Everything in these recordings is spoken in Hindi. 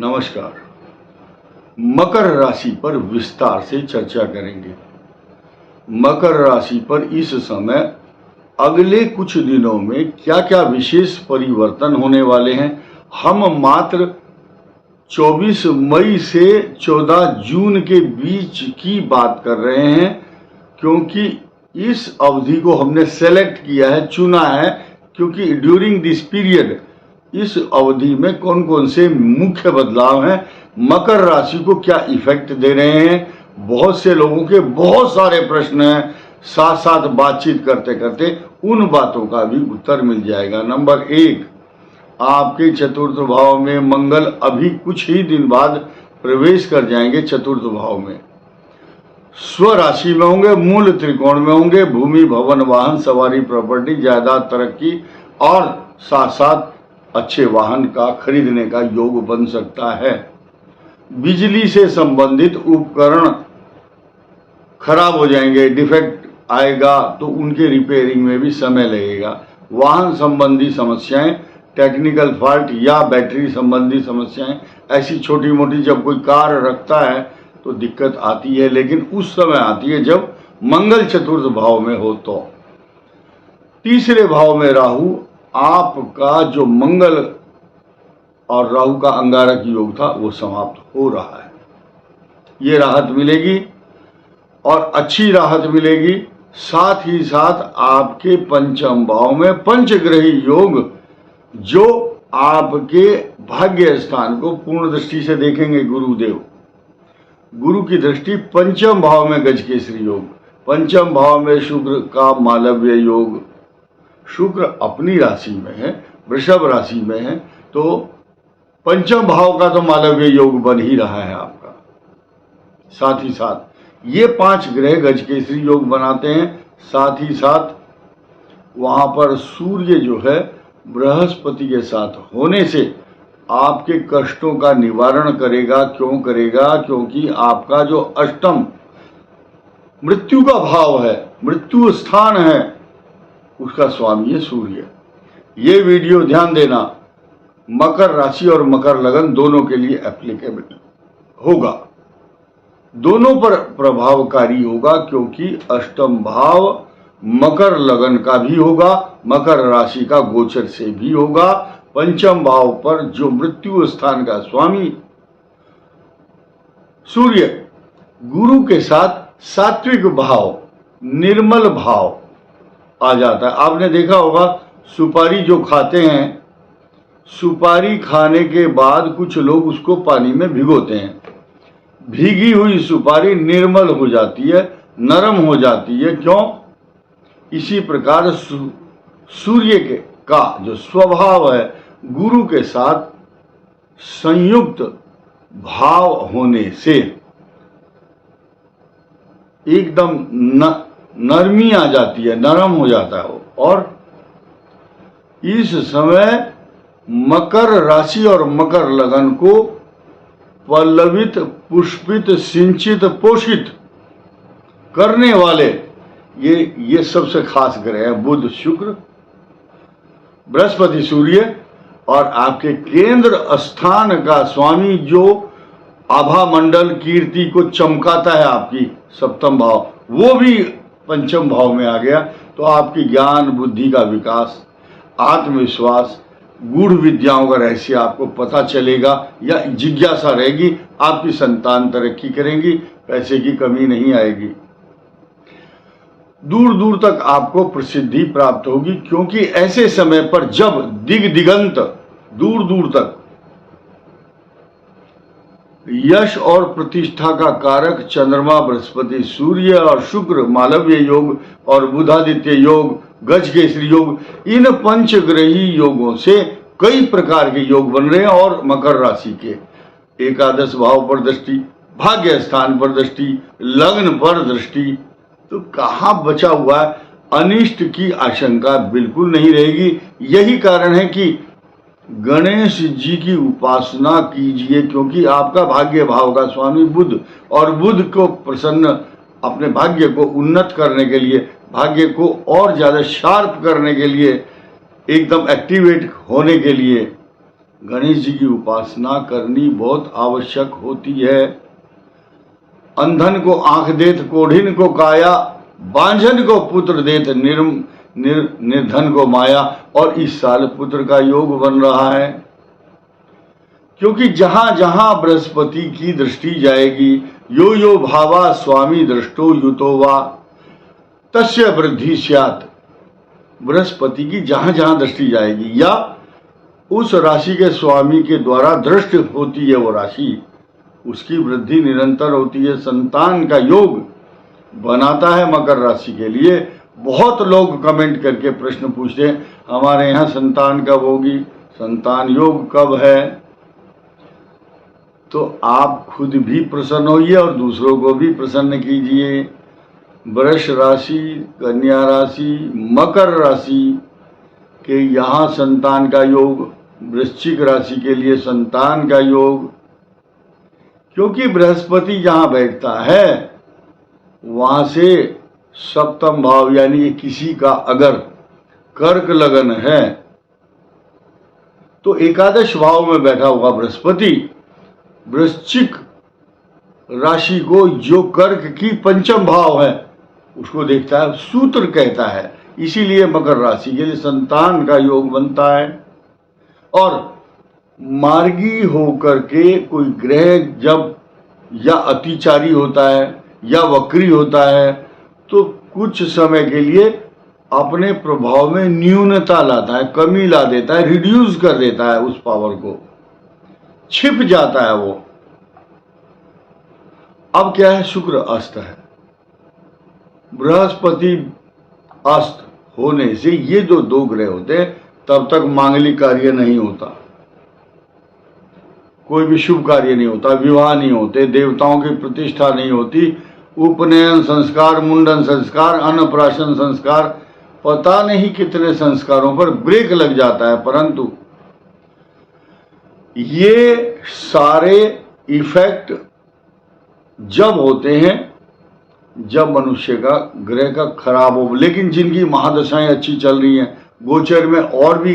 नमस्कार। मकर राशि पर विस्तार से चर्चा करेंगे। मकर राशि पर इस समय अगले कुछ दिनों में क्या क्या विशेष परिवर्तन होने वाले हैं। हम मात्र 24 मई से 14 जून के बीच की बात कर रहे हैं, क्योंकि इस अवधि को हमने सेलेक्ट किया है, चुना है, क्योंकि ड्यूरिंग दिस पीरियड इस अवधि में कौन कौन से मुख्य बदलाव हैं, मकर राशि को क्या इफेक्ट दे रहे हैं। बहुत से लोगों के बहुत सारे प्रश्न हैं, साथ साथ बातचीत करते करते उन बातों का भी उत्तर मिल जाएगा। नंबर 1, आपके चतुर्थ भाव में मंगल अभी कुछ ही दिन बाद प्रवेश कर जाएंगे। चतुर्थ भाव में स्व राशि में होंगे, मूल त्रिकोण में होंगे, भूमि भवन वाहन सवारी प्रॉपर्टी जायदाद तरक्की और साथ साथ अच्छे वाहन का खरीदने का योग बन सकता है। बिजली से संबंधित उपकरण खराब हो जाएंगे, डिफेक्ट आएगा तो उनके रिपेयरिंग में भी समय लगेगा। वाहन संबंधी समस्याएं, टेक्निकल फॉल्ट या बैटरी संबंधी समस्याएं, ऐसी छोटी मोटी जब कोई कार रखता है तो दिक्कत आती है, लेकिन उस समय आती है जब मंगल चतुर्थ भाव में हो। तो तीसरे भाव में राहु, आपका जो मंगल और राहु का अंगारक योग था वो समाप्त हो रहा है। ये राहत मिलेगी और अच्छी राहत मिलेगी। साथ ही साथ आपके पंचम भाव में पंचग्रही योग जो आपके भाग्य स्थान को पूर्ण दृष्टि से देखेंगे। गुरुदेव, गुरु की दृष्टि पंचम भाव में गजकेसरी योग, पंचम भाव में शुक्र का मालव्य योग। शुक्र अपनी राशि में है, वृषभ राशि में है, तो पंचम भाव का तो मालव्य योग बन ही रहा है आपका। साथ ही साथ ये 5 ग्रह गजकेसरी योग बनाते हैं। साथ ही साथ वहां पर सूर्य जो है बृहस्पति के साथ होने से आपके कष्टों का निवारण करेगा। क्यों करेगा? क्योंकि आपका जो अष्टम मृत्यु का भाव है, मृत्यु स्थान है, उसका स्वामी है सूर्य। ये वीडियो ध्यान देना, मकर राशि और मकर लगन दोनों के लिए एप्लीकेबल होगा, दोनों पर प्रभावकारी होगा, क्योंकि अष्टम भाव मकर लगन का भी होगा, मकर राशि का गोचर से भी होगा। पंचम भाव पर जो मृत्यु स्थान का स्वामी सूर्य गुरु के साथ सात्विक भाव, निर्मल भाव आ जाता है। आपने देखा होगा सुपारी जो खाते हैं, सुपारी खाने के बाद कुछ लोग उसको पानी में भिगोते हैं। भीगी हुई सुपारी निर्मल हो जाती है, नरम हो जाती है। क्यों? इसी प्रकार सूर्य का जो स्वभाव है गुरु के साथ संयुक्त भाव होने से एकदम नरमी आ जाती है, नरम हो जाता है वो। और इस समय मकर राशि और मकर लगन को पल्लवित, पुष्पित, सिंचित, पोषित करने वाले ये सबसे खास ग्रह है। बुध, शुक्र, बृहस्पति, सूर्य और आपके केंद्र स्थान का स्वामी जो आभा मंडल कीर्ति को चमकाता है, आपकी सप्तम भाव, वो भी पंचम भाव में आ गया। तो आपकी ज्ञान बुद्धि का विकास, आत्मविश्वास, गूढ़ विद्याओं का रहस्य आपको पता चलेगा या जिज्ञासा रहेगी। आपकी संतान तरक्की करेंगी, पैसे की कमी नहीं आएगी, दूर दूर तक आपको प्रसिद्धि प्राप्त होगी। क्योंकि ऐसे समय पर जब दिगंत दूर दूर तक यश और प्रतिष्ठा का कारक चंद्रमा, बृहस्पति, सूर्य और शुक्र मालव्य योग और बुधादित्य योग, गजकेसरी योग, इन पंचग्रही योगों से कई प्रकार के योग बन रहे हैं। और मकर राशि के एकादश भाव पर दृष्टि, भाग्य स्थान पर दृष्टि, लग्न पर दृष्टि, तो कहाँ बचा हुआ है? अनिष्ट की आशंका बिल्कुल नहीं रहेगी। यही कारण है कि गणेश जी की उपासना कीजिए, क्योंकि आपका भाग्य भाव का स्वामी बुध, और बुध को प्रसन्न, अपने भाग्य को उन्नत करने के लिए, भाग्य को और ज्यादा शार्प करने के लिए, एकदम एक्टिवेट होने के लिए गणेश जी की उपासना करनी बहुत आवश्यक होती है। अंधन को आंख देत कोढ़िन को काया, बांझन को पुत्र देत निर्धन को माया। और इस साल पुत्र का योग बन रहा है, क्योंकि जहां जहां बृहस्पति की दृष्टि जाएगी, यो यो भावा स्वामी दृष्टो युतो वा तस्य वृद्धि स्यात्। बृहस्पति की जहां जहां दृष्टि जाएगी या उस राशि के स्वामी के द्वारा दृष्ट होती है वो राशि, उसकी वृद्धि निरंतर होती है, संतान का योग बनाता है मकर राशि के लिए। बहुत लोग कमेंट करके प्रश्न पूछते हैं, हमारे यहाँ संतान कब होगी, संतान योग कब है। तो आप खुद भी प्रसन्न होइए और दूसरों को भी प्रसन्न कीजिए। वृष राशि, कन्या राशि, मकर राशि के यहाँ संतान का योग, वृश्चिक राशि के लिए संतान का योग, क्योंकि बृहस्पति जहाँ बैठता है वहाँ से सप्तम भाव यानी किसी का अगर कर्क लगन है तो एकादश भाव में बैठा हुआ बृहस्पति वृश्चिक राशि को जो कर्क की पंचम भाव है उसको देखता है, सूत्र कहता है। इसीलिए मकर राशि के लिए संतान का योग बनता है। और मार्गी होकर के कोई ग्रह जब या अतिचारी होता है या वक्री होता है तो कुछ समय के लिए अपने प्रभाव में न्यूनता लाता है, कमी ला देता है, रिड्यूस कर देता है, उस पावर को छिप जाता है वो। अब क्या है, शुक्र अस्त है, बृहस्पति अस्त होने से ये जो दो ग्रह होते हैं तब तक मांगलिक कार्य नहीं होता, कोई भी शुभ कार्य नहीं होता, विवाह नहीं होते, देवताओं की प्रतिष्ठा नहीं होती, उपनयन संस्कार, मुंडन संस्कार, अन्नप्राशन संस्कार, पता नहीं कितने संस्कारों पर ब्रेक लग जाता है। परंतु ये सारे इफेक्ट जब होते हैं जब मनुष्य का ग्रह का खराब हो। लेकिन जिनकी महादशाएं अच्छी चल रही हैं, गोचर में और भी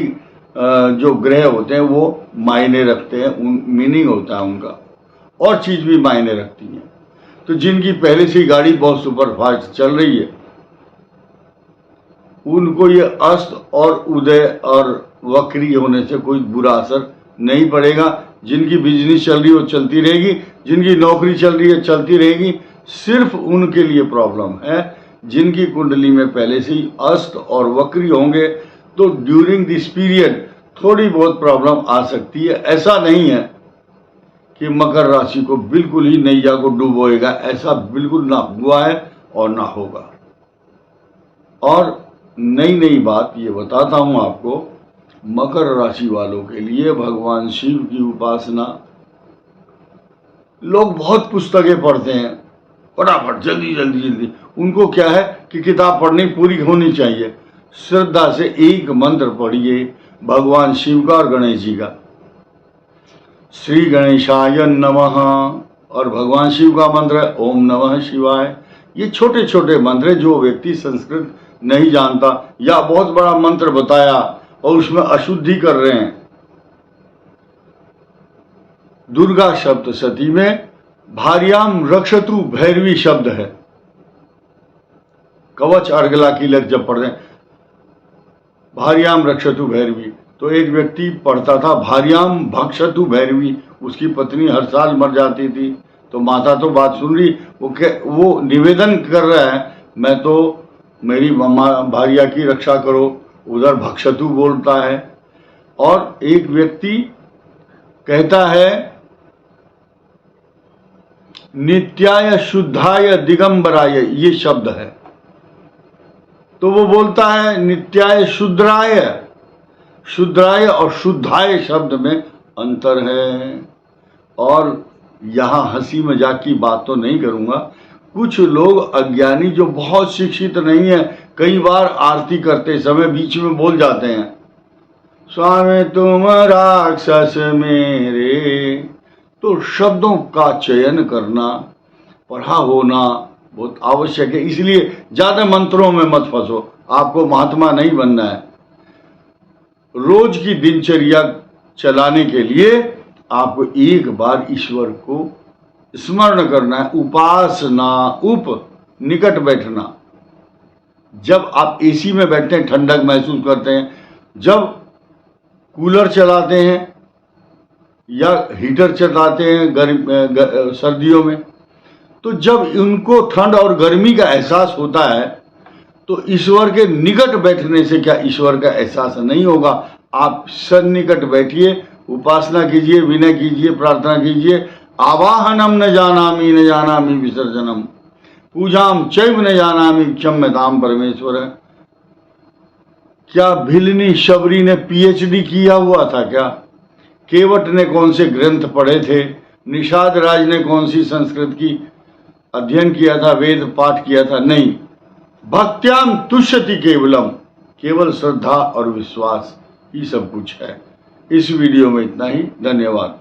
जो ग्रह होते हैं वो मायने रखते हैं, मीनिंग होता है उनका, और चीज भी मायने रखती है। तो जिनकी पहले से ही गाड़ी बहुत सुपर फास्ट चल रही है उनको ये अस्त और उदय और वक्री होने से कोई बुरा असर नहीं पड़ेगा। जिनकी बिजनेस चल रही है वो चलती रहेगी, जिनकी नौकरी चल रही है चलती रहेगी। सिर्फ उनके लिए प्रॉब्लम है जिनकी कुंडली में पहले से ही अस्त और वक्री होंगे तो ड्यूरिंग दिस पीरियड थोड़ी बहुत प्रॉब्लम आ सकती है। ऐसा नहीं है कि मकर राशि को बिल्कुल ही नैया को डुबोएगा, ऐसा बिल्कुल ना हुआ है और ना होगा। और नई बात ये बताता हूं आपको, मकर राशि वालों के लिए भगवान शिव की उपासना। लोग बहुत पुस्तकें पढ़ते हैं फटाफट, जल्दी। उनको क्या है कि किताब पढ़नी पूरी होनी चाहिए। श्रद्धा से एक मंत्र पढ़िए भगवान शिव का और गणेश जी का, श्री गणेशाय नमः, और भगवान शिव का मंत्र है ओम नमः शिवाय। ये छोटे छोटे मंत्र है, जो व्यक्ति संस्कृत नहीं जानता या बहुत बड़ा मंत्र बताया और उसमें अशुद्धि कर रहे हैं। दुर्गा शब्द सती में भार्याम रक्षतु भैरवी शब्द है। कवच अर्गला की लग जब पढ़ रहे हैं भार्याम रक्षतु भैरवी, तो एक व्यक्ति पढ़ता था भार्याम भक्षतु भैरवी, उसकी पत्नी हर साल मर जाती थी। तो माता तो बात सुन रही, वो निवेदन कर रहा है मैं तो मेरी भार्या की रक्षा करो, उधर भक्षतु बोलता है। और एक व्यक्ति कहता है नित्याय शुद्धाय दिगंबराय, ये शब्द है, तो वो बोलता है नित्याय शुद्राय। शुद्राय और शुद्धाय शब्द में अंतर है। और यहाँ हंसी मजाक की बात तो नहीं करूंगा, कुछ लोग अज्ञानी जो बहुत शिक्षित नहीं है, कई बार आरती करते समय बीच में बोल जाते हैं स्वामी तुम राक्षस मेरे। तो शब्दों का चयन करना, पढ़ा होना बहुत आवश्यक है। इसलिए ज्यादा मंत्रों में मत फंसो, आपको महात्मा नहीं बनना है। रोज की दिनचर्या चलाने के लिए आपको एक बार ईश्वर को स्मरण करना है। उपासना, निकट बैठना। जब आप एसी में बैठते हैं ठंडक महसूस करते हैं, जब कूलर चलाते हैं या हीटर चलाते हैं सर्दियों में, तो जब उनको ठंड और गर्मी का एहसास होता है तो ईश्वर के निकट बैठने से क्या ईश्वर का एहसास नहीं होगा? आप सन्निकट बैठिए, उपासना कीजिए, विनय कीजिए, प्रार्थना कीजिए। आवाहनम न जानामि विसर्जनम, पूजाम चैव न जानामि क्षम्यताम परमेश्वर। क्या भिलनी शबरी ने पीएचडी किया हुआ था क्या? केवट ने कौन से ग्रंथ पढ़े थे? निषाद राज ने कौन सी संस्कृत की अध्ययन किया था, वेद पाठ किया था? नहीं। भक्त्याम तुष्यति केवलम, केवल श्रद्धा और विश्वास ही सब कुछ है। इस वीडियो में इतना ही। धन्यवाद।